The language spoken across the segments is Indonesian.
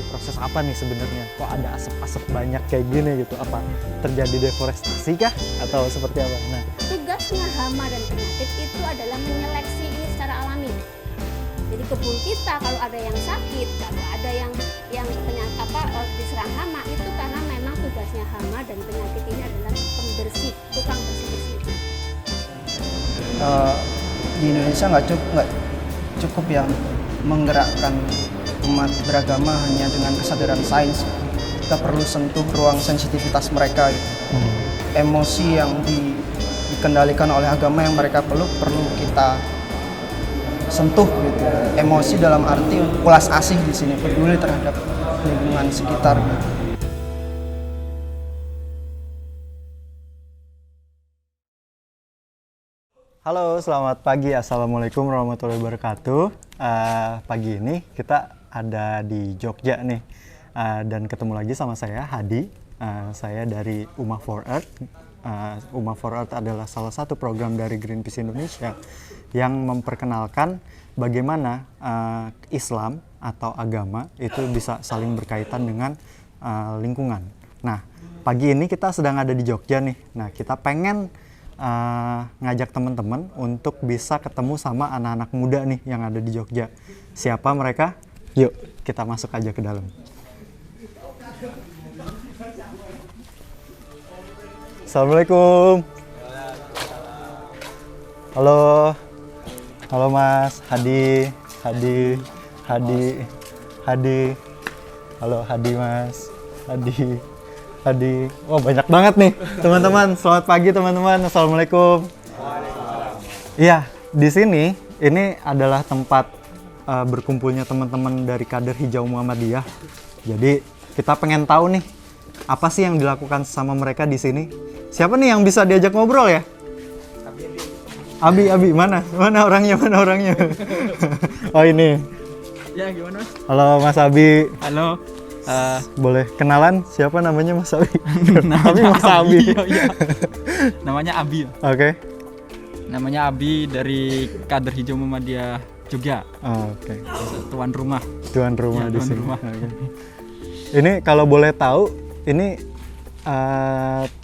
proses apa nih sebenarnya? Kok ada asap-asap banyak kayak gini gitu? Apa terjadi deforestasi kah atau seperti apa? Nah, Tugasnya hama dan penyakit itu adalah menyeleksi ini secara alami. Jadi kebun kita kalau ada yang sakit, kalau ada yang diserang hama, itu karena memang tugasnya hama dan penyakit ini adalah pembersih, tukang bersih-bersih. Di Indonesia nggak cukup yang menggerakkan umat beragama hanya dengan kesadaran sains. Kita perlu sentuh ruang sensitivitas mereka gitu. Emosi yang dikendalikan oleh agama yang mereka perlu kita sentuh gitu. Emosi dalam arti ulas asih di sini, peduli terhadap lingkungan sekitar gitu. halo, selamat pagi. Assalamualaikum warahmatullahi wabarakatuh. Pagi ini kita ada di Jogja nih, dan ketemu lagi sama saya Hadi. Saya dari Ummah for Earth. Ummah for Earth adalah salah satu program dari Greenpeace Indonesia yang memperkenalkan bagaimana Islam atau agama itu bisa saling berkaitan dengan lingkungan. Nah, pagi ini kita sedang ada di Jogja nih. Nah, kita pengen ngajak teman-teman untuk bisa ketemu sama anak-anak muda nih yang ada di Jogja. Siapa mereka? Yuk, kita masuk aja ke dalam. Assalamualaikum. Halo. Halo Mas, Hadi. Halo Hadi Mas, Hadi. Oh, banyak banget nih teman-teman. Selamat pagi teman-teman. Assalamualaikum. Iya, di sini ini adalah tempat berkumpulnya teman-teman dari Kader Hijau Muhammadiyah. Jadi kita pengen tahu nih apa sih yang dilakukan sama mereka di sini. Siapa nih yang bisa diajak ngobrol ya? Abi, mana orangnya? Oh, ini. Ya, gimana? Halo Mas Abi. Halo. Boleh kenalan siapa namanya Mas Abi? Namanya Mas Abi. Iya. Namanya Abi. Oke. Namanya Abi dari Kader Hijau Muhammadiyah Jogja. Oke. Tuan rumah. Tuan rumah Ya, di tuan sini. rumah. Oke. Ini kalau boleh tahu, ini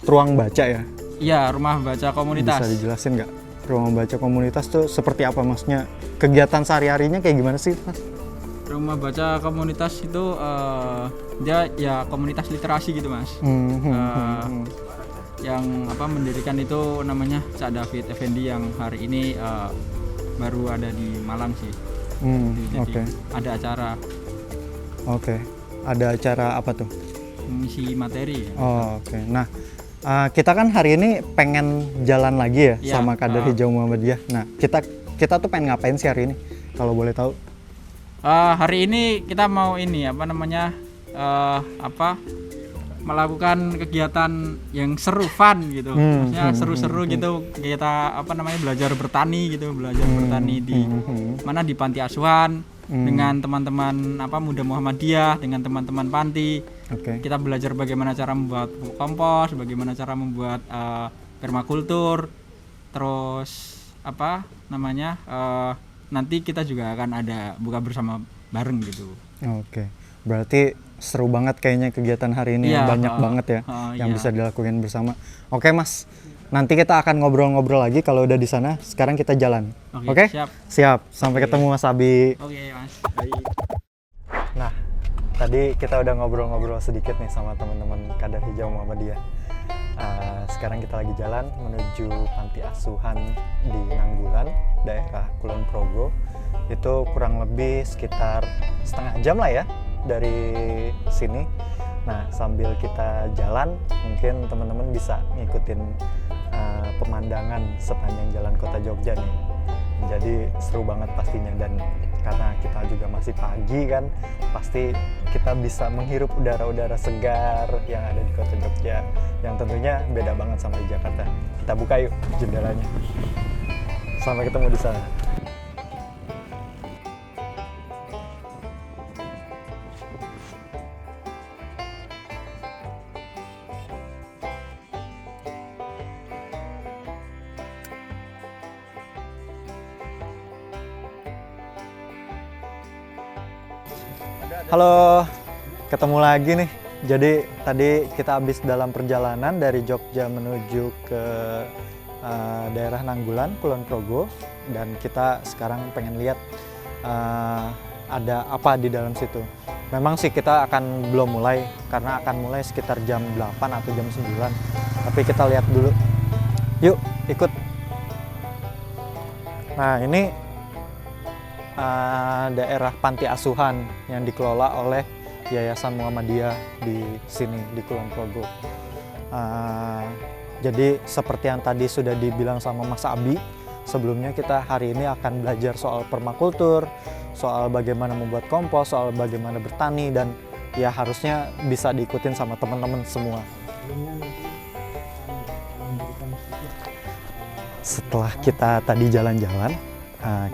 ruang baca ya? Iya, rumah baca komunitas. Bisa dijelasin nggak? Ruang baca komunitas tuh seperti apa Masnya? Kegiatan sehari-harinya kayak gimana sih Mas? Rumah baca komunitas itu dia ya komunitas literasi gitu, Mas. Yang mendirikan itu namanya Cak David Effendi yang hari ini baru ada di Malang sih. Jadi Oke. ada acara Oke. Ada acara apa tuh? mengisi materi. Oh, oke. Nah, kita kan hari ini pengen jalan lagi ya Iya, sama Kader Hijau Muhammadiyah. Nah, kita tuh pengen ngapain sih hari ini? Kalau boleh tahu? Hari ini kita mau melakukan kegiatan yang seru, fun gitu. Maksudnya seru-seru gitu. Kita belajar bertani gitu, bertani di mana di panti asuhan dengan teman-teman muda Muhammadiyah, dengan teman-teman panti. Oke. Kita belajar bagaimana cara membuat pupuk kompos, bagaimana cara membuat permakultur. Terus nanti kita juga akan ada buka bersama bareng gitu. Oke. Berarti seru banget kayaknya kegiatan hari ini. Iya, Banyak banget ya yang iya. bisa dilakukan bersama. Oke Mas, nanti kita akan ngobrol-ngobrol lagi kalau udah di sana. Sekarang kita jalan. Oke? Siap. Siap. Sampai ketemu Mas Abi. Oke, Mas. Nah, tadi kita udah ngobrol-ngobrol sedikit nih sama teman-teman Kader Hijau Muhammadiyah. Sekarang kita lagi jalan menuju panti asuhan di Nanggulan, daerah Kulon Progo. Itu kurang lebih sekitar setengah jam lah ya dari sini. Nah, sambil kita jalan, mungkin teman-teman bisa ngikutin pemandangan sepanjang jalan kota Jogja nih. Jadi seru banget pastinya, dan karena kita juga masih pagi kan, pasti kita bisa menghirup udara-udara segar yang ada di kota Jogja, yang tentunya beda banget sama di Jakarta. Kita buka yuk jendelanya. Sampai ketemu di sana. Halo. ketemu lagi nih. Jadi tadi kita habis dalam perjalanan dari Jogja menuju ke daerah Nanggulan, Kulon Progo, dan kita sekarang pengen lihat ada apa di dalam situ. Memang sih kita akan belum mulai karena akan mulai sekitar jam 8 atau jam 9. Tapi kita lihat dulu. Yuk, ikut. Nah, ini daerah panti asuhan yang dikelola oleh Yayasan Muhammadiyah di sini di Kulon Progo. Jadi seperti yang tadi sudah dibilang sama Mas Abi, sebelumnya kita hari ini akan belajar soal permakultur, soal bagaimana membuat kompos, soal bagaimana bertani, dan ya harusnya bisa diikutin sama teman-teman semua. Setelah kita tadi jalan-jalan,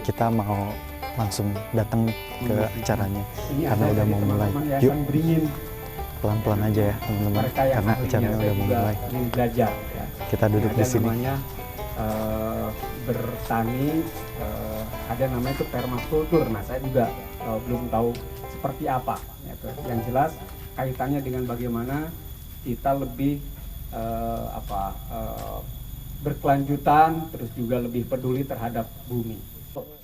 kita mau langsung datang ke acaranya karena udah mau mulai. Yuk, pelan-pelan aja ya teman-teman, karena acaranya udah mau mulai. Belajar ya. Kita duduk di sini. Namanya bertani, ada namanya itu permakultur. Nah, saya juga belum tahu seperti apa. Gitu. Yang jelas kaitannya dengan bagaimana kita lebih berkelanjutan, terus juga lebih peduli terhadap bumi.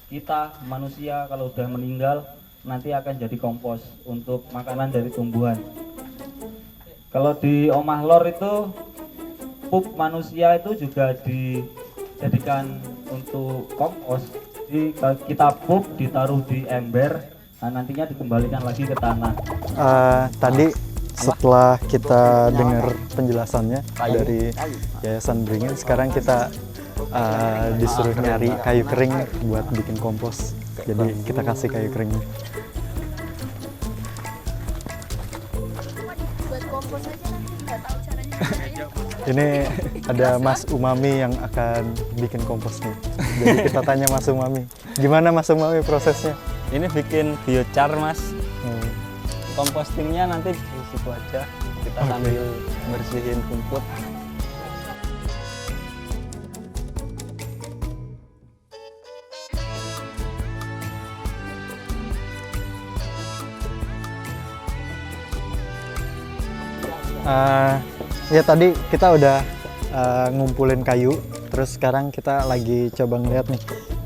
Kita manusia kalau udah meninggal nanti akan jadi kompos untuk makanan dari tumbuhan. Kalau di Omah Lor itu pup manusia itu juga dijadikan untuk kompos. Jadi kalau kita pup ditaruh di ember, nah nantinya dikembalikan lagi ke tanah. Tadi setelah kita dengar penjelasannya dari Yayasan Beringin, sekarang kita disuruh nyari kayu kering buat bikin kompos. Jadi kita kasih kayu keringnya. Ini ada Mas Umami yang akan bikin kompos nih. Jadi kita tanya Mas Umami, gimana Mas Umami prosesnya? Ini bikin biochar Mas. Kompostingnya nanti di situ aja. Kita sambil bersihin rumput. Ya tadi kita udah ngumpulin kayu, terus sekarang kita lagi coba ngeliat nih,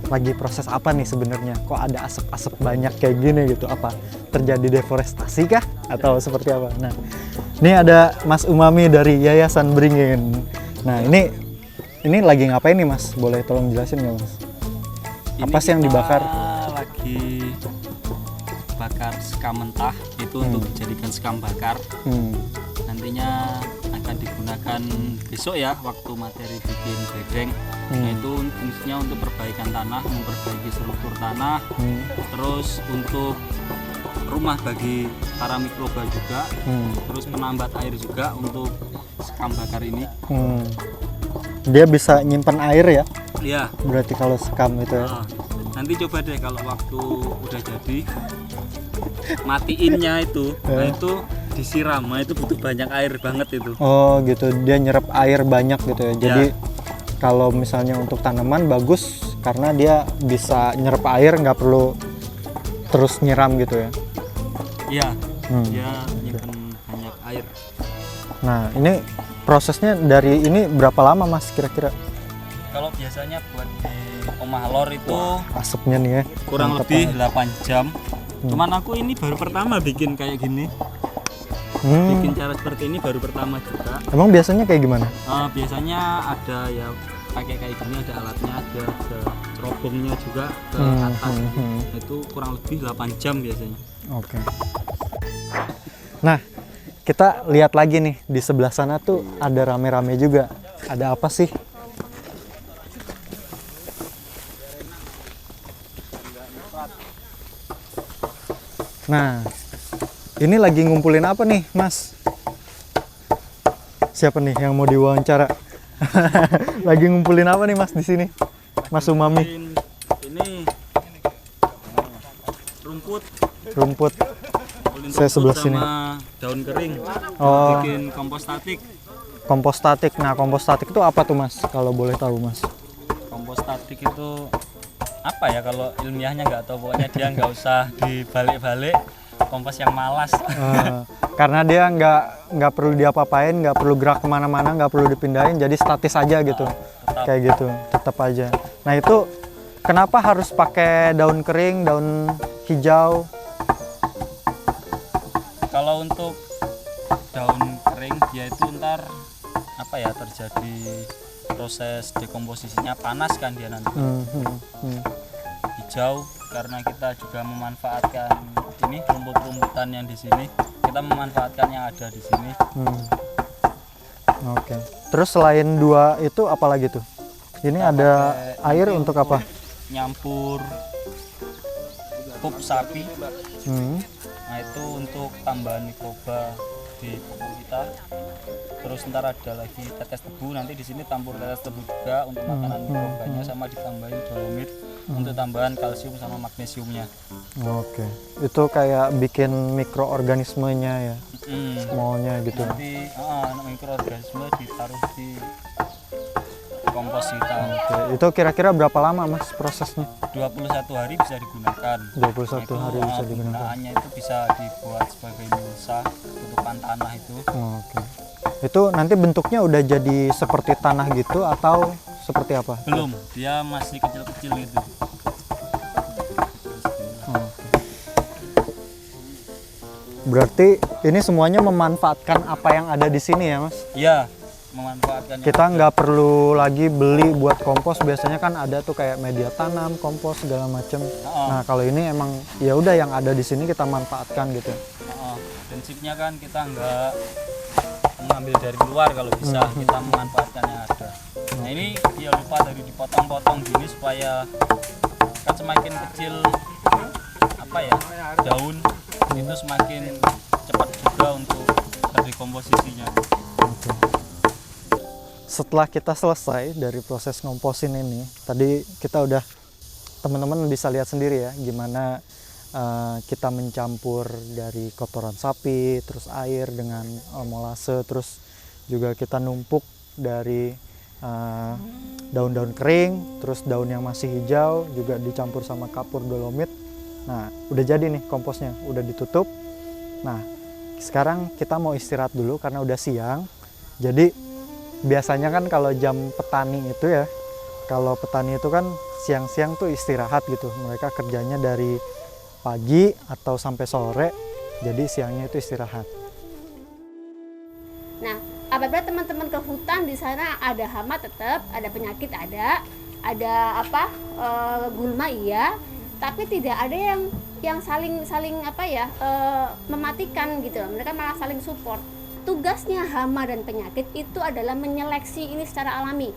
lagi proses apa nih sebenarnya? Kok ada asap-asap banyak kayak gini gitu? Apa terjadi deforestasi kah? Atau seperti apa? Nah, ini ada Mas Umami dari Yayasan Beringin. Nah, ini lagi ngapain nih Mas? Boleh tolong jelasin nggak Mas? Apa sih yang dibakar? Lagi bakar sekam mentah, itu untuk dijadikan sekam bakar. Nantinya akan digunakan besok ya, waktu materi bikin bedeng. Nah, itu fungsinya untuk perbaikan tanah, memperbaiki struktur tanah, terus untuk rumah bagi para mikroba juga, terus penambat air juga untuk sekam bakar ini. Dia bisa nyimpan air ya? Iya. Berarti kalau sekam itu ya? Nanti coba deh kalau waktu udah jadi, matiinnya itu, nah itu disiram, nah itu butuh banyak air banget itu. Oh gitu, dia nyerap air banyak gitu ya. Jadi kalau misalnya untuk tanaman bagus karena dia bisa nyerap air, nggak perlu terus nyiram gitu ya. Iya, dia nyimpen banyak air. Nah ini prosesnya dari ini berapa lama Mas kira-kira? Kalau biasanya buat di Omah Lor itu Asapnya nih ya kurang mantap lebih banget. 8 jam. Cuman aku ini baru pertama bikin kayak gini. Bikin cara seperti ini baru pertama juga. Emang biasanya kayak gimana? Biasanya ada ya pakai kayak gini, ada alatnya, ada cerobongnya juga ke atas. Itu kurang lebih 8 jam biasanya. Oke. Nah, kita lihat lagi nih di sebelah sana tuh ada rame-rame juga. Ada apa sih? Nah, ini lagi ngumpulin apa nih, Mas? Siapa nih yang mau diwawancara? Lagi ngumpulin apa nih, Mas, di sini? Mas Umami. Ini rumput. Rumput. Ngumpulin Saya rumput sebelah sama sini. daun kering. Oh. Bikin kompos statik. Kompos statik. Nah, kompos statik itu apa tuh, Mas? Kalau boleh tahu, Mas. Kompos statik itu apa ya, kalau ilmiahnya nggak tahu, pokoknya dia nggak usah dibalik-balik, kompos yang malas. Karena dia nggak perlu diapa-apain, nggak perlu gerak kemana-mana, nggak perlu dipindahin, jadi statis aja gitu. Tetap. Kayak gitu, tetap aja. Nah itu kenapa harus pakai daun kering, daun hijau? Kalau untuk daun kering dia itu ntar apa ya, terjadi proses dekomposisinya, panas kan dia nanti. Hijau karena kita juga memanfaatkan ini rumput-rumputan yang di sini, kita memanfaatkan yang ada di sini. Oke. Terus selain dua itu apa lagi tuh? Ini Kita ada pakai air ini untuk apa? Nyampur pup sapi. Hmm. Nah itu untuk tambahan mikroba di pupuk kita. Terus ntar ada lagi tetes tebu, nanti di sini tampur tetes tebu juga untuk makanan mikrobanya, sama ditambahin dolomit untuk tambahan kalsium sama magnesiumnya. Oke. Itu kayak bikin mikroorganismenya ya, semuanya gitu. Nanti mikroorganisme ditaruh di kompos kita. Oke. Itu kira-kira berapa lama Mas prosesnya? 21 hari bisa digunakan. 21 hari bisa digunakan. Penggunaannya itu bisa dibuat sebagai mulsa, tutupan tanah itu. Oke. Itu nanti bentuknya udah jadi seperti tanah gitu atau seperti apa? Belum, dia masih kecil-kecil gitu. Berarti ini semuanya memanfaatkan apa yang ada di sini ya Mas? Iya, memanfaatkan. Kita nggak perlu lagi beli buat kompos, biasanya kan ada tuh kayak media tanam, kompos segala macem. Nah kalau ini emang ya udah yang ada di sini kita manfaatkan gitu. Prinsipnya kan kita nggak mengambil dari luar, kalau bisa kita memanfaatkan yang ada. Nah ini dia lupa dari dipotong-potong gini supaya kan semakin kecil apa ya daun itu semakin cepat juga untuk terdekomposisinya. Setelah kita selesai dari proses ngomposin ini, tadi kita udah, teman-teman bisa lihat sendiri ya gimana kita mencampur dari kotoran sapi, terus air dengan molase, terus juga kita numpuk dari daun-daun kering, terus daun yang masih hijau juga dicampur sama kapur dolomit. Nah udah jadi nih komposnya, udah ditutup. Nah sekarang kita mau istirahat dulu karena udah siang. Jadi biasanya kan kalau jam petani itu ya, kalau petani itu kan siang-siang tuh istirahat gitu, mereka kerjanya dari pagi atau sampai sore, jadi siangnya itu istirahat. Nah, apabila teman-teman ke hutan di sana ada hama tetap, ada penyakit ada apa gulma iya, tapi tidak ada yang saling apa ya mematikan gitu. Mereka malah saling support. Tugasnya hama dan penyakit itu adalah menyeleksi ini secara alami.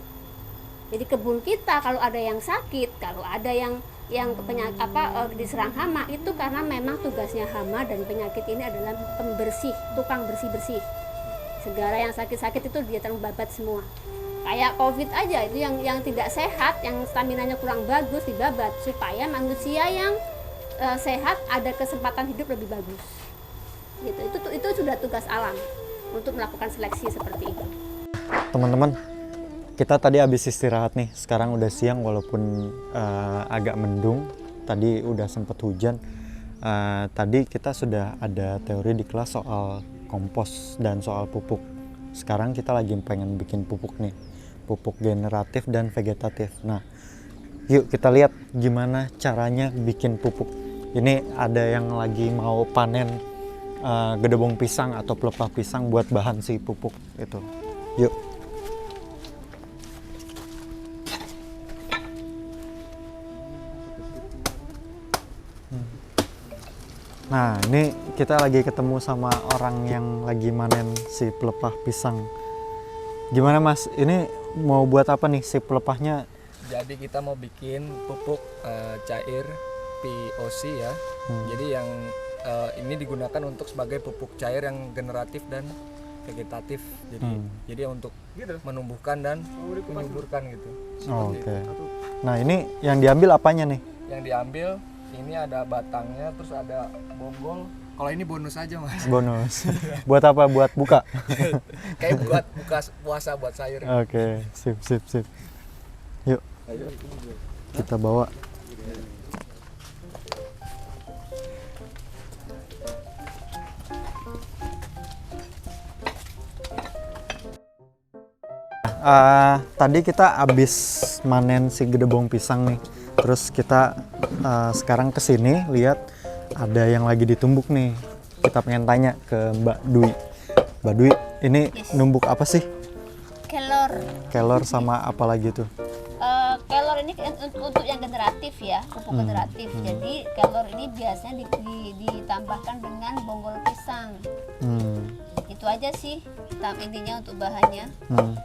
Jadi kebun kita kalau ada yang sakit, kalau ada yang penyakit diserang hama, itu karena memang tugasnya hama dan penyakit ini adalah pembersih, tukang bersih-bersih. Segala yang sakit-sakit itu dia terbabat semua. Kayak COVID aja itu yang tidak sehat, yang staminanya kurang bagus dibabat supaya manusia yang sehat ada kesempatan hidup lebih bagus. Gitu. Itu sudah tugas alam untuk melakukan seleksi seperti itu. Teman-teman, kita tadi habis istirahat nih, sekarang udah siang walaupun agak mendung, tadi udah sempet hujan. Tadi kita sudah ada teori di kelas soal kompos dan soal pupuk. Sekarang kita lagi pengen bikin pupuk nih, pupuk generatif dan vegetatif. Nah, yuk kita lihat gimana caranya bikin pupuk. Ini ada yang lagi mau panen gedebong pisang atau pelepah pisang buat bahan si pupuk itu. Yuk. Nah, ini kita lagi ketemu sama orang yang lagi manen si pelepah pisang. Gimana Mas, ini mau buat apa nih si pelepahnya? Jadi kita mau bikin pupuk cair POC ya. Jadi yang ini digunakan untuk sebagai pupuk cair yang generatif dan vegetatif. Jadi untuk menumbuhkan dan menyuburkan gitu. Oke. Nah, ini yang diambil apanya nih? Yang diambil ini ada batangnya, terus ada bonggol. Kalau ini bonus aja Mas. Bonus. Buat apa? Buat buka? Kayak buat buka puasa buat sayur. Oke, sip. Yuk. Kita bawa. tadi kita habis manen si gedebong pisang nih. Terus kita sekarang kesini lihat ada yang lagi ditumbuk nih. Kita pengen tanya ke Mbak Dwi. Mbak Dwi, ini numbuk apa sih? Kelor. Kelor sama apa lagi tuh? Kelor ini untuk yang generatif ya, pupuk generatif. Jadi kelor ini biasanya ditambahkan dengan bonggol pisang. Itu aja sih intinya untuk bahannya.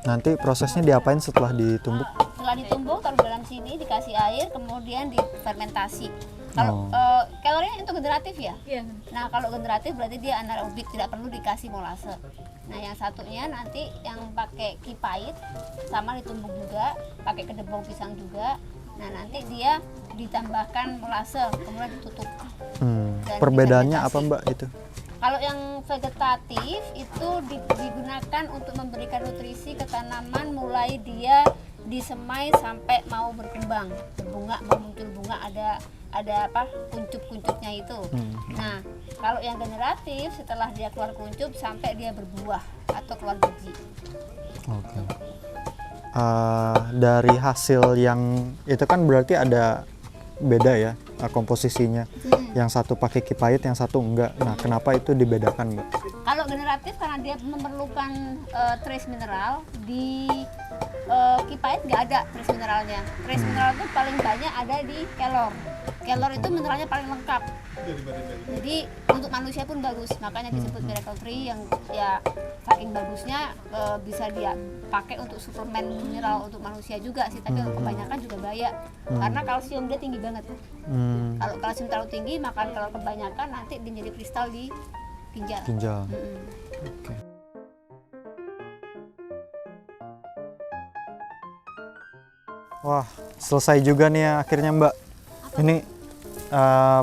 Nanti prosesnya diapain setelah ditumbuk? Setelah ditumbuk taruh dalam sini, dikasih air, kemudian difermentasi. Kalau kelor ini untuk generatif ya? Iya. Nah kalau generatif berarti dia anaerobik, tidak perlu dikasih molase. Nah yang satunya nanti yang pakai kipait sama ditumbuk juga, pakai kedebong pisang juga. Nah nanti dia ditambahkan molase, kemudian ditutup. Perbedaannya apa Mbak itu? Kalau yang vegetatif itu digunakan untuk memberikan nutrisi ke tanaman mulai dia disemai sampai mau berkembang, berbunga, mau muncul bunga, ada apa kuncup-kuncupnya itu. Nah, kalau yang generatif setelah dia keluar kuncup sampai dia berbuah atau keluar biji. Oke. Dari hasil yang itu kan berarti ada beda ya komposisinya. Yang satu pakai kipait, yang satu enggak. Nah, kenapa itu dibedakan, Mbak? Kalau generatif karena dia memerlukan trace mineral, di kipait nggak ada trace mineralnya. Trace mineral itu paling banyak ada di kelor. Kelor itu mineralnya paling lengkap. Jadi untuk manusia pun bagus, makanya disebut miracle tree yang ya saking bagusnya bisa dia pakai untuk suplemen mineral untuk manusia juga sih, tapi kebanyakan juga bahaya karena kalsium dia tinggi banget. Kalau kalsium terlalu tinggi maka kalau kebanyakan nanti dia jadi kristal di ginjal. Oke. Wah, selesai juga nih ya akhirnya Mbak. Ini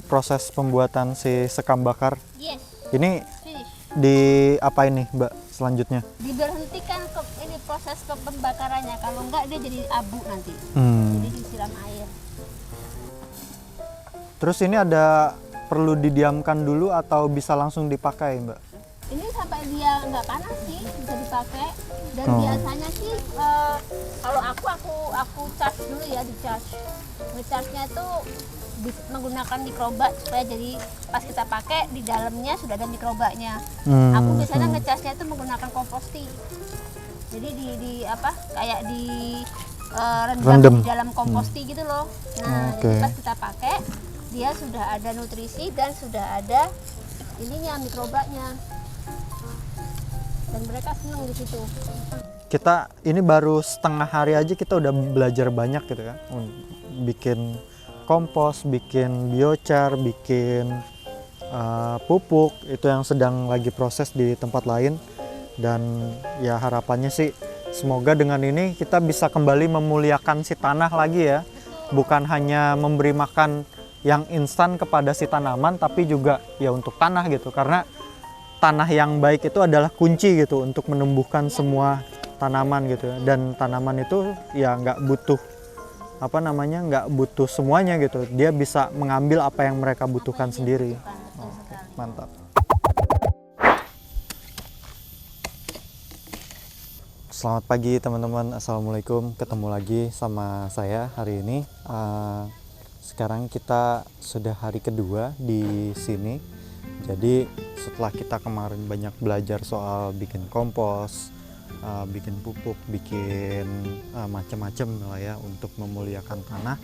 proses pembuatan si sekam bakar. Yes. Ini Finish. di apa ini Mbak selanjutnya? Diberhentikan ini proses pembakarannya, kalau enggak dia jadi abu nanti. Jadi disiram air. Terus ini ada perlu didiamkan dulu atau bisa langsung dipakai Mbak? Ini sampai dia nggak panas sih bisa dipakai. Dan biasanya sih kalau aku charge dulu ya, di charge. Ngecharge-nya itu menggunakan mikroba supaya jadi pas kita pakai di dalamnya sudah ada mikrobanya. Aku biasanya ngecharge-nya itu menggunakan komposti. Jadi di apa kayak di rendam di dalam komposti gitu loh. Nah, jadi pas kita pakai dia sudah ada nutrisi dan sudah ada ininya mikrobanya. Dan mereka senang di situ. Kita ini baru setengah hari aja kita udah belajar banyak gitu kan. Bikin kompos, bikin biochar, bikin pupuk, itu yang sedang lagi proses di tempat lain. Dan ya harapannya sih semoga dengan ini kita bisa kembali memuliakan si tanah lagi ya. Bukan hanya memberi makan yang instan kepada si tanaman, tapi juga ya untuk tanah gitu. Karena tanah yang baik itu adalah kunci gitu untuk menumbuhkan semua tanaman gitu. Dan tanaman itu ya nggak butuh nggak butuh semuanya gitu. Dia bisa mengambil apa yang mereka butuhkan sendiri. Mantap. Selamat pagi teman-teman, assalamualaikum. Ketemu lagi sama saya hari ini. Sekarang kita sudah hari kedua di sini. Jadi setelah kita kemarin banyak belajar soal bikin kompos, bikin pupuk, bikin macam-macam lah ya untuk memuliakan tanah.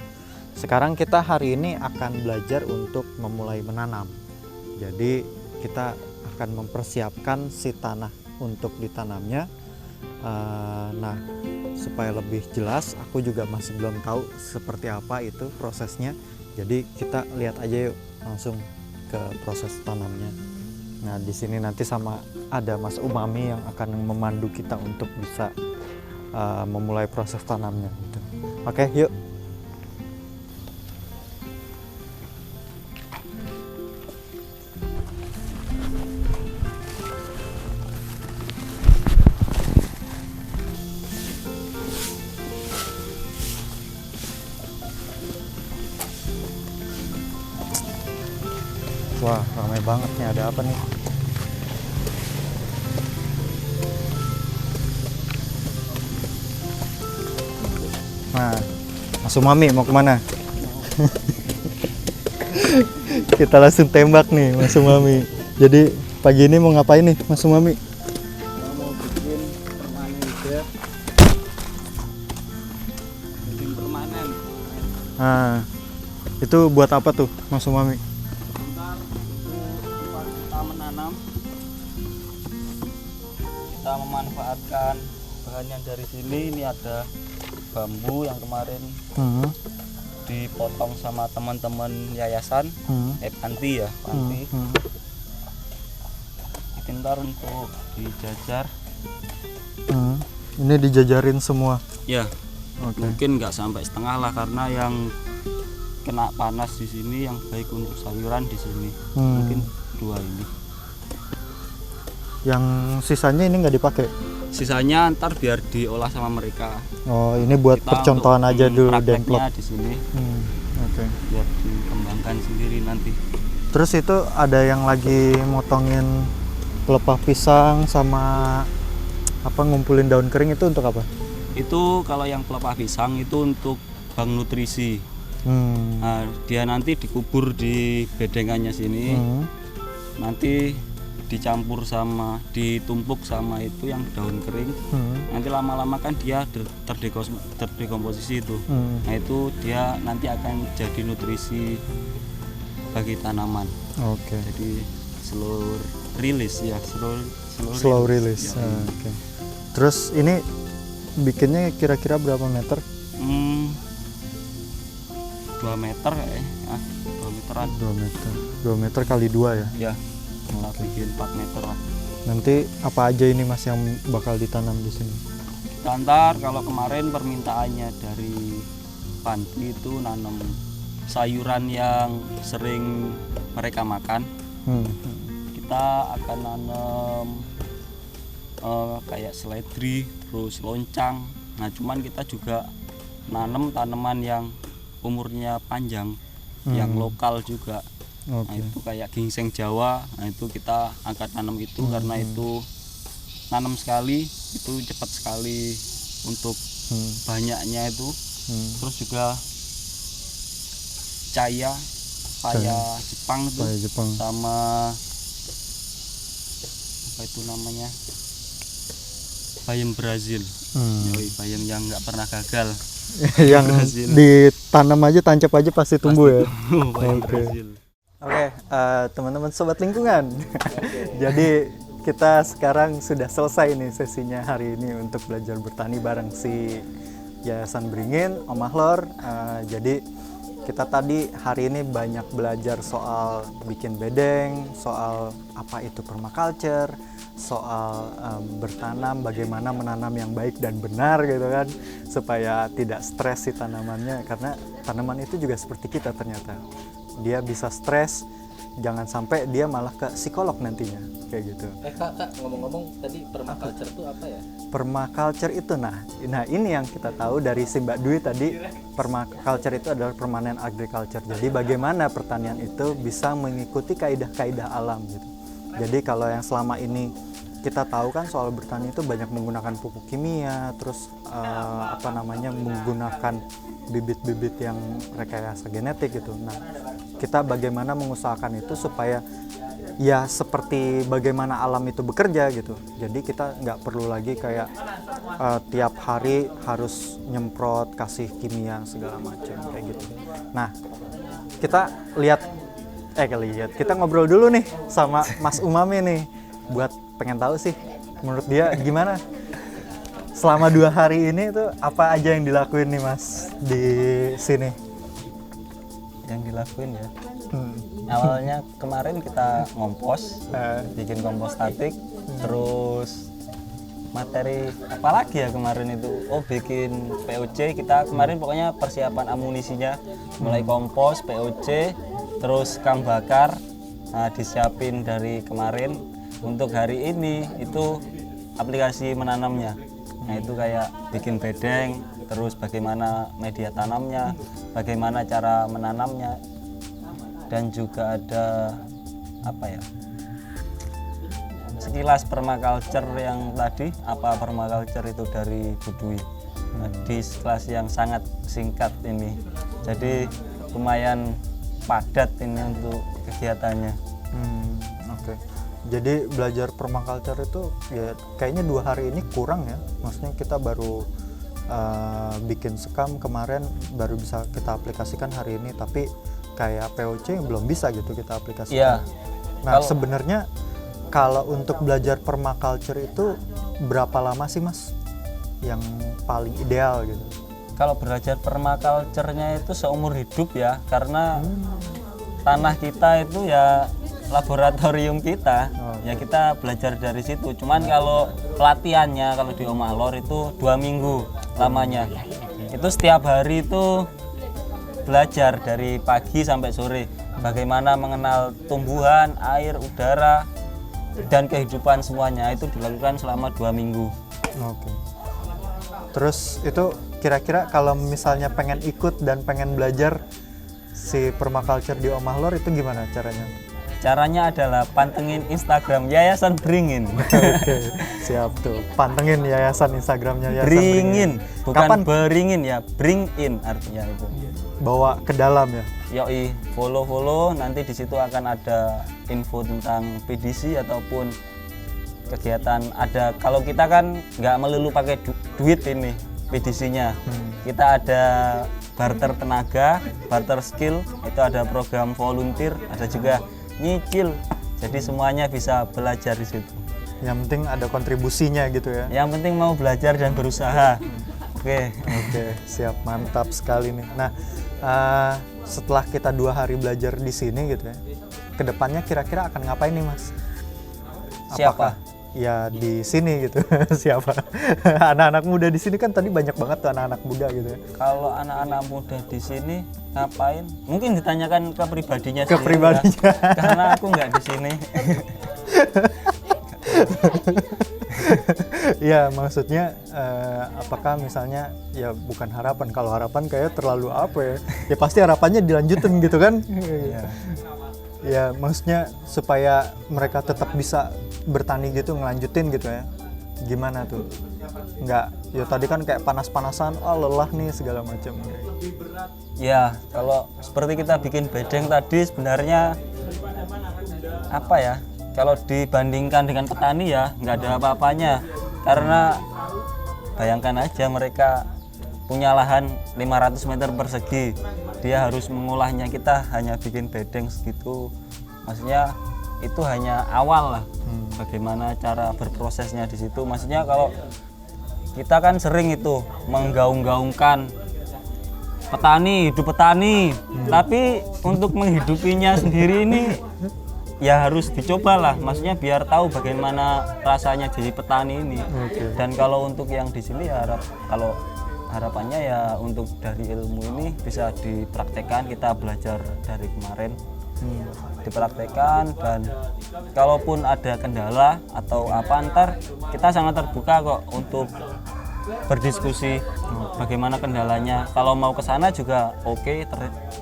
Sekarang kita hari ini akan belajar untuk memulai menanam. Jadi kita akan mempersiapkan si tanah untuk ditanamnya. Nah, supaya lebih jelas, aku juga masih belum tahu seperti apa itu prosesnya. Jadi kita lihat aja yuk langsung ke proses tanamnya. Nah, di sini nanti sama ada Mas Umami yang akan memandu kita untuk bisa memulai proses tanamnya gitu. Oke, yuk. Wah, ramai banget nih. Ada apa nih? Nah, Mas Umami mau kemana? Kita langsung tembak nih Mas Umami. Jadi pagi ini mau ngapain nih Mas Umami? Mau bikin permanen juga. Bikin permanen. Nah, itu buat apa tuh Mas Umami? Sebentar itu tempat kita menanam. Kita memanfaatkan bahan yang dari sini. Ini ada bambu yang kemarin dipotong sama teman-teman yayasan panti ya, panti. Pintar untuk dijajar. Ini dijajarin semua. Ya, Oke. mungkin nggak sampai setengah lah karena yang kena panas di sini yang baik untuk sayuran di sini. Mungkin 2 ini. Yang sisanya ini nggak dipakai. Sisanya ntar biar diolah sama mereka. Oh, ini buat Kita percontohan untuk, aja dulu prakteknya demplot. di sini Oke. biar dikembangkan sendiri nanti. Terus itu ada yang lagi motongin pelepah pisang sama apa ngumpulin daun kering itu untuk apa? Itu kalau yang pelepah pisang itu untuk bank nutrisi. Nah, dia nanti dikubur di bedengannya sini. Nanti dicampur sama ditumpuk sama itu yang daun kering. Nanti lama-lama kan dia terdekomposisi itu. Nah, itu dia nanti akan jadi nutrisi bagi tanaman. Oke. Jadi slow release ya, Slow release. Ya. Oke. Terus ini bikinnya kira-kira berapa meter? 2 meter kayaknya. 2 meteran. 2 meter. 2 meter kali 2 ya. Ya. Kita bikin 4 meter lah. Nanti apa aja ini Mas yang bakal ditanam di sini? Ntar kalau kemarin permintaannya dari panti itu nanam sayuran yang sering mereka makan. Kita akan nanam kayak seledri, terus loncang. Nah, cuman kita juga nanam tanaman yang umurnya panjang, yang lokal juga. Nah, itu kayak ginseng Jawa. Nah, itu kita akan tanam itu karena itu nanam sekali itu cepat sekali untuk banyaknya itu. Terus juga paya Jepang itu Paya Jepang. sama apa itu namanya, bayam Brazil. Yoi, bayam yang nggak pernah gagal. Yang Brazil. ditanam aja tancap aja pasti tumbuh ya. Bayam Oke. Brazil. Oke, teman-teman sobat lingkungan. Jadi kita sekarang sudah selesai nih sesinya hari ini untuk belajar bertani bareng si Yayasan Beringin, Om Ahlor. Jadi kita tadi hari ini banyak belajar soal bikin bedeng, soal apa itu permaculture, soal bertanam, bagaimana menanam yang baik dan benar gitu kan, supaya tidak stres si tanamannya, karena tanaman itu juga seperti kita ternyata. Dia bisa stres, jangan sampai dia malah ke psikolog nantinya kayak gitu. Kak, ngomong-ngomong tadi permaculture itu apa ya? Permaculture itu nah ini yang kita tahu dari si Mbak Dwi tadi. Permaculture itu adalah permanent agriculture. Jadi bagaimana pertanian itu bisa mengikuti kaidah-kaidah alam gitu. Jadi kalau yang selama ini kita tahu kan soal bertani itu banyak menggunakan pupuk kimia, terus menggunakan bibit-bibit yang rekayasa genetik gitu. Nah, kita bagaimana mengusahakan itu supaya ya seperti bagaimana alam itu bekerja gitu. Jadi kita nggak perlu lagi kayak tiap hari harus nyemprot, kasih kimia segala macam kayak gitu. Nah, kita kita ngobrol dulu nih sama Mas Umami nih, buat pengen tahu sih menurut dia gimana selama 2 hari ini tuh apa aja yang dilakuin nih Mas di sini. Yang dilakuin ya, awalnya kemarin kita ngompos, bikin kompos statik, terus materi apa lagi ya kemarin itu, bikin POC. Kita kemarin pokoknya persiapan amunisinya mulai kompos, POC, terus kam bakar. Nah, disiapin dari kemarin. Untuk hari ini itu aplikasi menanamnya. Nah, itu kayak bikin bedeng, terus bagaimana media tanamnya, bagaimana cara menanamnya, dan juga ada sekilas permaculture yang tadi, apa permaculture itu dari Bu Dwi. di kelas yang sangat singkat ini. Jadi lumayan padat ini untuk kegiatannya. Oke. Jadi belajar permaculture itu ya kayaknya 2 hari ini kurang ya. Maksudnya kita baru bikin sekam kemarin, baru bisa kita aplikasikan hari ini, tapi kayak POC belum bisa gitu kita aplikasikan. Iya. Nah, sebenarnya kalau untuk belajar permaculture itu berapa lama sih Mas yang paling ideal gitu? Kalau belajar permaculture-nya itu seumur hidup ya, karena tanah kita itu ya laboratorium kita, ya kita belajar dari situ. Cuman kalau pelatihannya kalau di Omah Lor itu 2 minggu lamanya. Itu setiap hari itu belajar dari pagi sampai sore, bagaimana mengenal tumbuhan, air, udara, dan kehidupan semuanya. Itu dilakukan selama 2 minggu. Oke. Terus itu kira-kira kalau misalnya pengen ikut dan pengen belajar si permaculture di Omah Lor itu gimana caranya? Caranya adalah pantengin Instagram Yayasan Beringin. Oke, siap tuh. Pantengin yayasan Instagramnya Yayasan Beringin, bukan Kapan? Beringin ya, bring in artinya itu. Bawa ke dalam ya? Yoi, follow, nanti di situ akan ada info tentang PDC ataupun kegiatan ada. Kalau kita kan nggak melulu pakai duit ini PDC-nya. Kita ada barter tenaga, barter skill, itu ada program volunteer, ada juga nyicil. Jadi semuanya bisa belajar di situ. Yang penting ada kontribusinya gitu ya? Yang penting mau belajar dan berusaha. Oke, siap, mantap sekali nih. Nah, setelah kita 2 hari belajar di sini gitu ya, kedepannya kira-kira akan ngapain nih Mas? Siapa? Ya di sini gitu. Siapa? Anak-anak muda di sini kan tadi banyak banget tuh anak-anak muda gitu ya. Kalau anak-anak muda di sini ngapain? Mungkin ditanyakan ke pribadinya Ke sendiri pribadinya. ya. Karena aku nggak di sini. Ya maksudnya apakah misalnya ya bukan harapan, kalau harapan kayak terlalu apa ya, ya pasti harapannya dilanjutin gitu kan. Ya maksudnya supaya mereka tetap bisa bertani gitu, ngelanjutin gitu ya, gimana tuh? Nggak, ya tadi kan kayak panas-panasan, oh lelah nih segala macam. Ya kalau seperti kita bikin bedeng tadi sebenarnya apa ya, kalau dibandingkan dengan petani ya nggak ada apa-apanya, karena bayangkan aja mereka punya lahan 500 meter persegi, dia harus mengolahnya, kita hanya bikin bedeng segitu. Maksudnya itu hanya awal lah, bagaimana cara berprosesnya di situ. Maksudnya kalau kita kan sering itu menggaung-gaungkan petani, hidup petani, tapi untuk menghidupinya sendiri ini ya harus dicoba lah, maksudnya biar tahu bagaimana rasanya jadi petani ini. Dan kalau untuk yang di sini ya kalau harapannya ya untuk dari ilmu ini bisa dipraktekkan, kita belajar dari kemarin dipraktekkan, dan kalaupun ada kendala atau apa ntar kita sangat terbuka kok untuk berdiskusi bagaimana kendalanya. Kalau mau ke sana juga oke,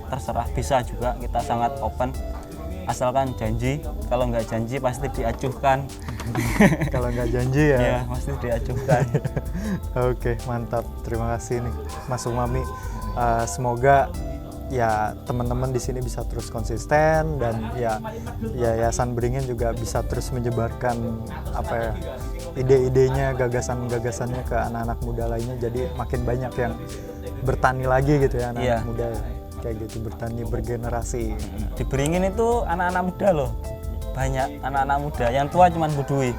terserah, bisa juga, kita sangat open asalkan janji. Kalau nggak janji pasti diacuhkan. Kalau nggak janji ya? Ya pasti diacuhkan. Oke, mantap, terima kasih nih Mas Umami. Semoga ya teman-teman di sini bisa terus konsisten, dan ya Yayasan Beringin juga bisa terus menyebarkan apa ya, ide-idenya, gagasan-gagasannya ke anak-anak muda lainnya, jadi makin banyak yang bertani lagi gitu ya, anak-anak muda kayak gitu, bertani bergenerasi. Di Beringin itu anak-anak muda loh, banyak anak-anak muda, yang tua cuman budui.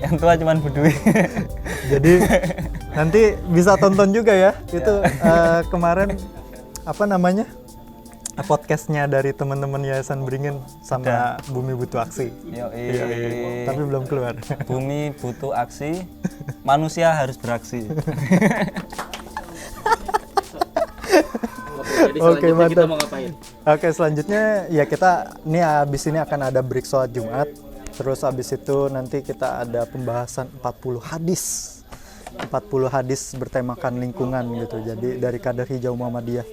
Yang tua cuman budui. Jadi nanti bisa tonton juga ya itu kemarin apa namanya, podcastnya dari teman-teman Yayasan Beringin sama Bumi Butuh Aksi. Tapi belum keluar. Bumi butuh aksi, manusia harus beraksi. Oke, mantap. Oke, selanjutnya ya kita ini abis ini akan ada break sholat Jumat. Terus abis itu nanti kita ada pembahasan 40 hadis. 40 hadis bertemakan lingkungan gitu. Jadi dari Kadar Hijau Muhammadiyah,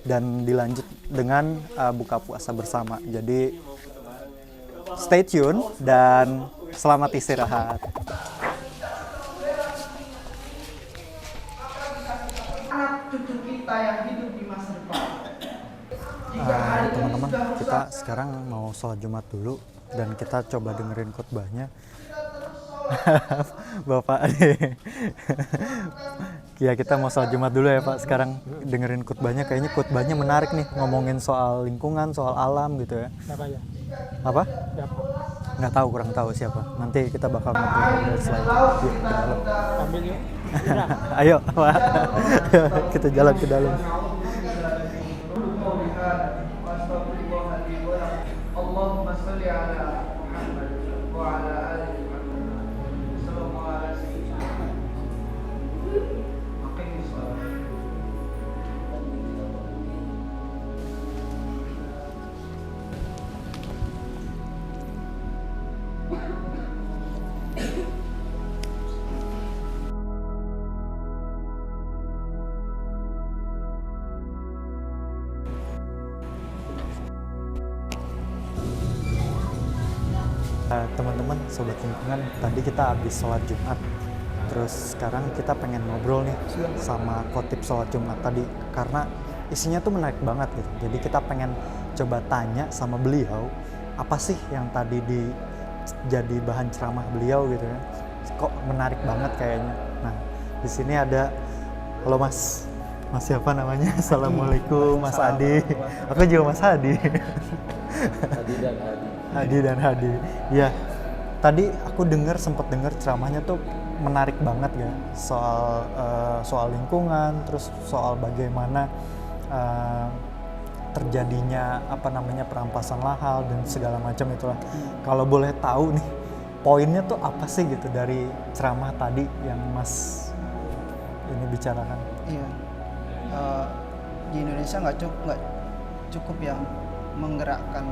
dan dilanjut dengan buka puasa bersama. Jadi stay tune dan selamat istirahat. Teman-teman, kita sekarang mau sholat Jumat dulu dan kita coba dengerin khutbahnya. Bapak ya, kita mau sholat Jumat dulu ya Pak. Sekarang dengerin khutbahnya, kayaknya khutbahnya menarik nih, ngomongin soal lingkungan, soal alam gitu ya. Siapa ya? Apa? Siapa? Nggak tahu, kurang tahu siapa. Nanti kita bakal ngobrol setelah itu. Yuk, ke dalam. Ambil yuk. Ayo Pak, kita jalan ke dalam. Allahumma sholli ala Muhammad wa ala ali Muhammad. Sallallahu alaihi wasallam. Aqimis shalah. Teman-teman, sobat lingkungan, tadi kita habis sholat Jumat. Terus sekarang kita pengen ngobrol nih sama khotib sholat Jumat tadi, karena isinya tuh menarik banget gitu. Jadi kita pengen coba tanya sama beliau, apa sih yang tadi jadi bahan ceramah beliau gitu ya. Kok menarik banget kayaknya. Nah, di sini ada, halo Mas. Mas siapa namanya? Assalamualaikum Mas Adi. Aku juga Mas Adi. Adi dan Hadi. Ya, tadi aku sempat dengar ceramahnya tuh menarik banget ya, soal lingkungan, terus soal bagaimana terjadinya perampasan lahan dan segala macam itulah. Kalau boleh tahu nih, poinnya tuh apa sih gitu dari ceramah tadi yang Mas ini bicarakan? Iya. Di Indonesia nggak cukup yang menggerakkan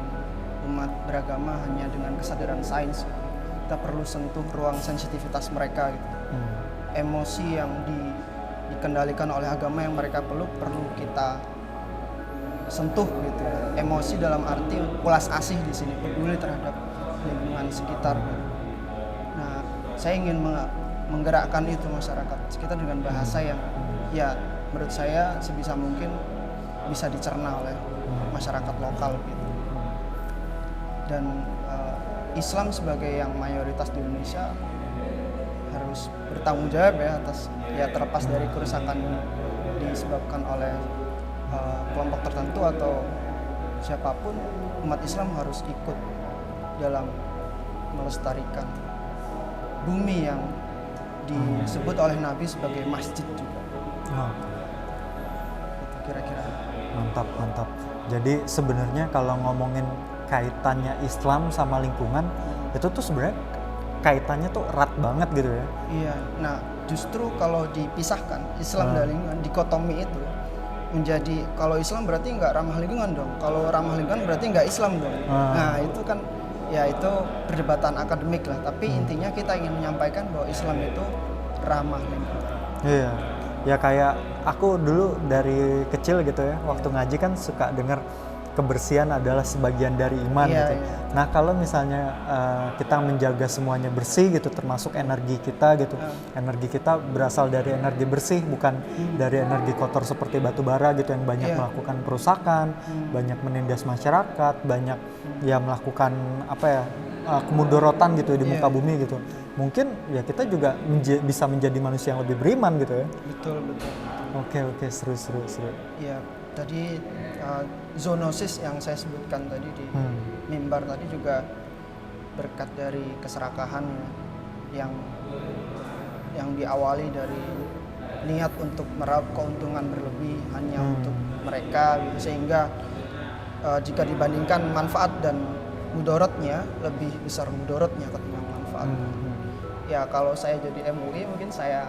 umat beragama hanya dengan kesadaran sains. Kita perlu sentuh ruang sensitivitas mereka gitu. Emosi yang dikendalikan oleh agama yang mereka perlu kita sentuh gitu. Emosi dalam arti ulas asih di sini, peduli terhadap lingkungan sekitar. Nah, saya ingin menggerakkan itu masyarakat sekitar dengan bahasa yang ya menurut saya sebisa mungkin bisa dicerna oleh masyarakat lokal gitu. Dan Islam sebagai yang mayoritas di Indonesia harus bertanggung jawab ya atas, ya terlepas dari kerusakan disebabkan oleh kelompok tertentu atau siapapun, umat Islam harus ikut dalam melestarikan bumi yang disebut oleh Nabi sebagai masjid juga. Itu kira-kira. Mantap. Jadi sebenarnya kalau ngomongin kaitannya Islam sama lingkungan, itu tuh sebenarnya kaitannya tuh erat banget gitu ya. Iya. Nah, justru kalau dipisahkan Islam dan lingkungan, dikotomi itu menjadi, kalau Islam berarti nggak ramah lingkungan dong, kalau ramah lingkungan berarti nggak Islam dong. Nah, itu kan ya itu perdebatan akademik lah. Tapi intinya kita ingin menyampaikan bahwa Islam itu ramah lingkungan. Iya. Ya kayak aku dulu dari kecil gitu ya, waktu ngaji kan suka dengar kebersihan adalah sebagian dari iman gitu. Iya. Nah, kalau misalnya kita menjaga semuanya bersih gitu, termasuk energi kita gitu. Energi kita berasal dari energi bersih, bukan dari energi kotor seperti batu bara gitu yang banyak melakukan perusakan, banyak menindas masyarakat, banyak ya melakukan kemudorotan gitu di muka bumi gitu. Mungkin ya kita juga bisa menjadi manusia yang lebih beriman gitu ya. Betul. Oke, seru. Ya, tadi zoonosis yang saya sebutkan tadi di mimbar tadi juga berkat dari keserakahan yang diawali dari niat untuk meraup keuntungan berlebih hanya untuk mereka gitu, sehingga jika dibandingkan manfaat dan mudorotnya, lebih besar mudorotnya ketimbang manfaat. Ya kalau saya jadi MUI mungkin saya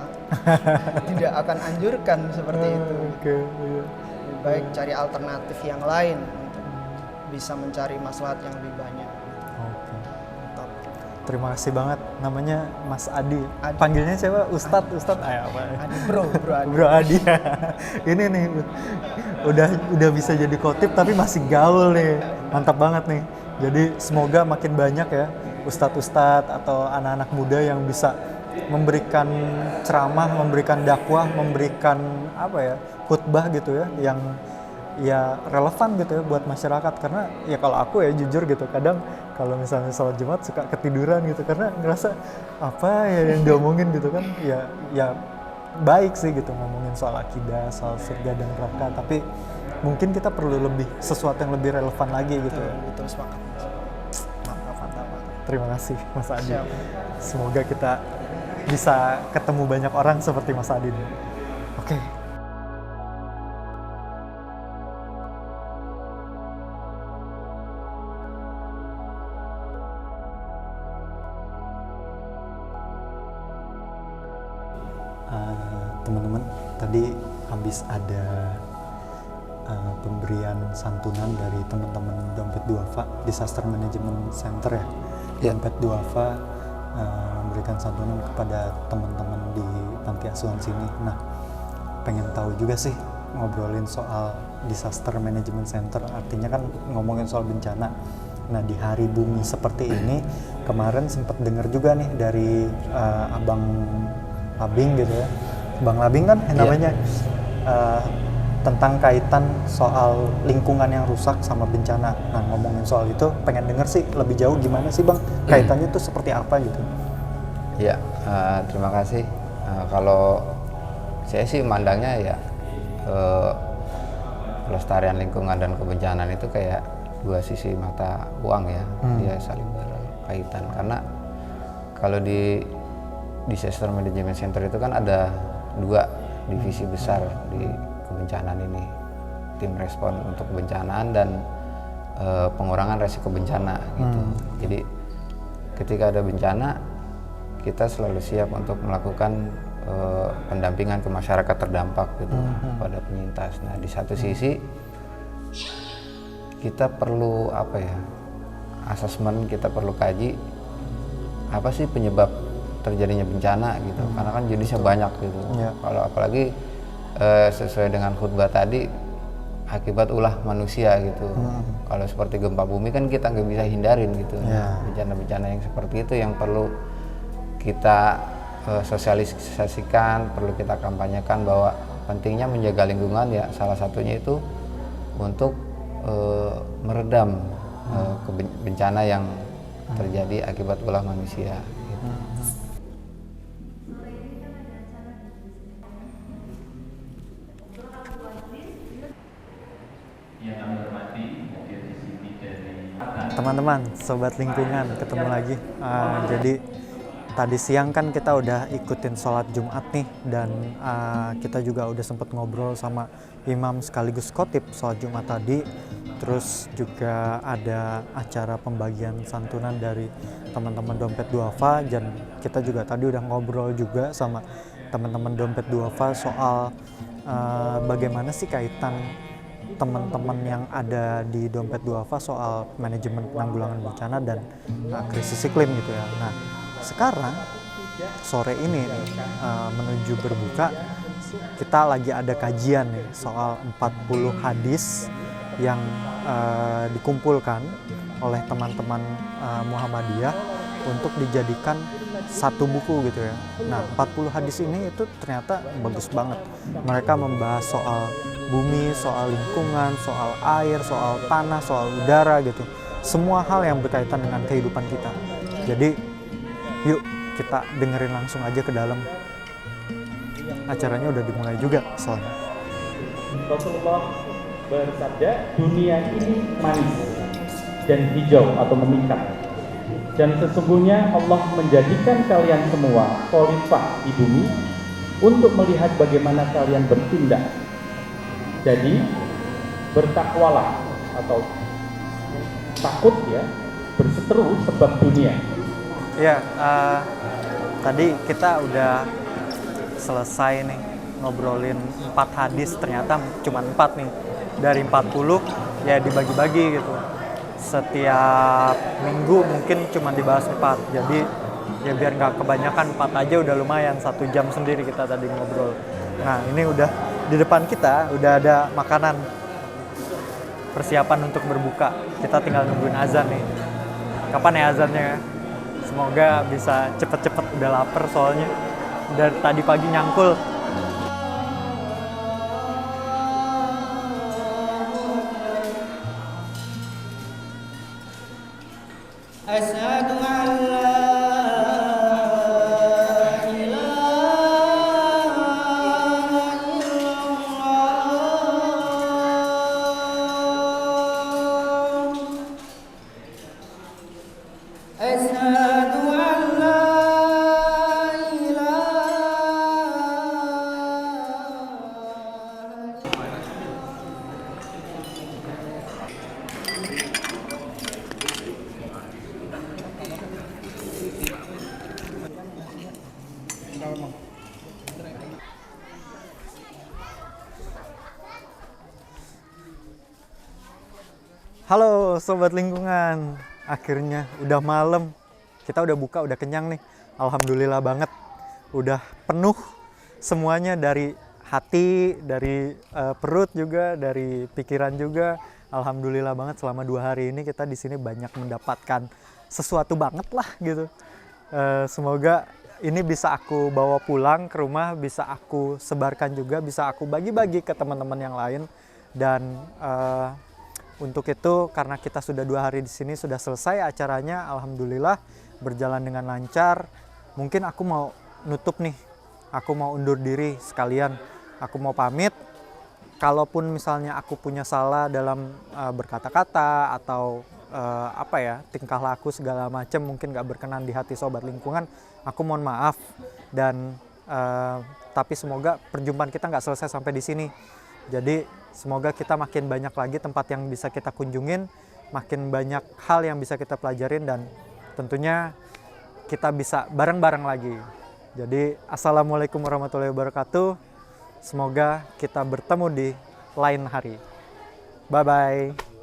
tidak akan anjurkan seperti itu. Lebih baik cari alternatif yang lain untuk bisa mencari maslahat yang lebih banyak. Oke. Terima kasih banget. Namanya Mas Adi. Panggilnya siapa? Ustadz. Apa? Adi, bro Adi. Bro Adi. Ini nih udah bisa jadi khotib tapi masih gaul nih. Mantap banget nih. Jadi semoga makin banyak ya ustadz-ustadz atau anak-anak muda yang bisa memberikan ceramah, memberikan dakwah, memberikan khutbah gitu ya, yang ya relevan gitu ya buat masyarakat. Karena ya kalau aku ya jujur gitu, kadang kalau misalnya sholat Jumat suka ketiduran gitu karena ngerasa apa ya yang diomongin gitu kan, ya baik sih gitu ngomongin soal akidah, soal surga dan neraka, tapi mungkin kita perlu lebih sesuatu yang lebih relevan lagi gitu ya. Betul, sepakat. Mantap. Terima kasih Mas Adi. Siap. Semoga kita bisa ketemu banyak orang seperti Mas Adi. Oke. Teman-teman, tadi habis ada pemberian santunan dari teman-teman Dompet Duafa Disaster Management Center ya. Dompet Duafa memberikan santunan kepada teman-teman di panti asuhan sini. Nah, pengen tahu juga sih ngobrolin soal Disaster Management Center, artinya kan ngomongin soal bencana. Nah, di hari bumi seperti ini, kemarin sempat dengar juga nih dari Abang Labing gitu ya. Bang Labing kan namanya, tentang kaitan soal lingkungan yang rusak sama bencana. Nah, ngomongin soal itu pengen denger sih lebih jauh gimana sih Bang, kaitannya tuh seperti apa gitu. Ya, terima kasih. Kalau saya sih mandangnya ya pelestarian lingkungan dan kebencanaan itu kayak dua sisi mata uang ya. Dia saling berkaitan, karena kalau di Disaster Management Center itu kan ada dua divisi besar di kebencanaan ini, tim respon untuk kebencanaan dan pengurangan resiko bencana gitu. Jadi ketika ada bencana, kita selalu siap untuk melakukan pendampingan ke masyarakat terdampak gitu pada penyintas. Nah, di satu sisi kita perlu apa ya, asesmen, kita perlu kaji apa sih penyebab terjadinya bencana gitu, karena kan jenisnya banyak gitu. Kalau apalagi sesuai dengan khutbah tadi, akibat ulah manusia gitu. Kalau seperti gempa bumi kan kita nggak bisa hindarin gitu. Bencana-bencana yang seperti itu yang perlu kita sosialisasikan, perlu kita kampanyekan bahwa pentingnya menjaga lingkungan ya, salah satunya itu untuk meredam bencana yang terjadi akibat ulah manusia gitu. Teman-teman, sobat lingkungan, ketemu lagi. Jadi tadi siang kan kita udah ikutin sholat Jumat nih, dan kita juga udah sempet ngobrol sama imam sekaligus khotib sholat Jumat tadi. Terus juga ada acara pembagian santunan dari teman-teman Dompet Duafa, dan kita juga tadi udah ngobrol juga sama teman-teman Dompet Duafa soal bagaimana sih kaitan teman-teman yang ada di Dompet Duafa soal manajemen penanggulangan bencana dan krisis iklim gitu ya. Nah, sekarang sore ini menuju berbuka, kita lagi ada kajian nih soal 40 hadis yang dikumpulkan oleh teman-teman Muhammadiyah untuk dijadikan satu buku gitu ya. Nah, 40 hadis ini itu ternyata bagus banget. Mereka membahas soal bumi, soal lingkungan, soal air, soal tanah, soal udara gitu. Semua hal yang berkaitan dengan kehidupan kita. Jadi, yuk kita dengerin langsung aja ke dalam. Acaranya udah dimulai juga soalnya. Rasulullah bersabda, dunia ini manis dan hijau atau memikat. Dan sesungguhnya Allah menjadikan kalian semua khalifah di bumi untuk melihat bagaimana kalian bertindak. Jadi bertakwalah atau takut ya, berseteru sebab dunia. Ya, tadi kita udah selesai nih ngobrolin 4 hadis, ternyata cuma 4 nih dari 40 ya, dibagi-bagi gitu. Setiap minggu mungkin cuma dibahas 4, jadi ya biar nggak kebanyakan, 4 aja udah lumayan, 1 jam sendiri kita tadi ngobrol. Nah, ini udah di depan kita udah ada makanan, persiapan untuk berbuka. Kita tinggal nungguin azan nih. Kapan ya azannya? Semoga bisa cepet-cepet, udah lapar soalnya dari tadi pagi nyangkul. Asyhadu an la Halo sobat lingkungan, akhirnya udah malam, kita udah buka, udah kenyang nih. Alhamdulillah banget, udah penuh semuanya, dari hati, dari perut juga, dari pikiran juga. Alhamdulillah banget, selama 2 hari ini kita di sini banyak mendapatkan sesuatu banget lah gitu. Semoga ini bisa aku bawa pulang ke rumah, bisa aku sebarkan juga, bisa aku bagi-bagi ke teman-teman yang lain. Dan untuk itu, karena kita sudah 2 hari di sini, sudah selesai acaranya, alhamdulillah berjalan dengan lancar. Mungkin aku mau nutup nih, aku mau undur diri sekalian, aku mau pamit. Kalaupun misalnya aku punya salah dalam berkata-kata atau tingkah laku segala macam mungkin gak berkenan di hati sobat lingkungan, aku mohon maaf. Dan tapi semoga perjumpaan kita gak selesai sampai di sini. Jadi semoga kita makin banyak lagi tempat yang bisa kita kunjungin, makin banyak hal yang bisa kita pelajarin, dan tentunya kita bisa bareng-bareng lagi. Jadi assalamualaikum warahmatullahi wabarakatuh. Semoga kita bertemu di lain hari. Bye-bye.